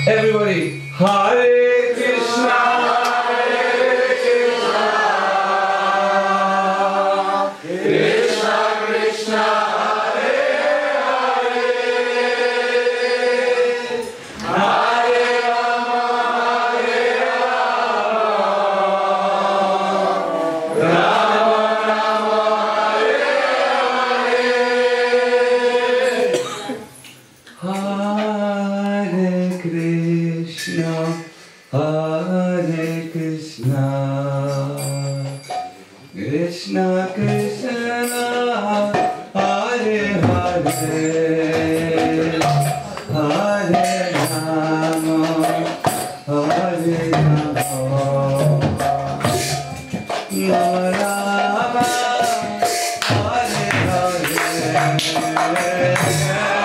Everybody, Hare Krishna, Krishna Krishna, Hare Hare, Hare Rama, Rama Rama, Hare Hare, Hare Krishna, Hare Krishna, Krishna Krishna, Hare Hare, Hare Rama, Hare Rama, Rama Rama, Hare Hare.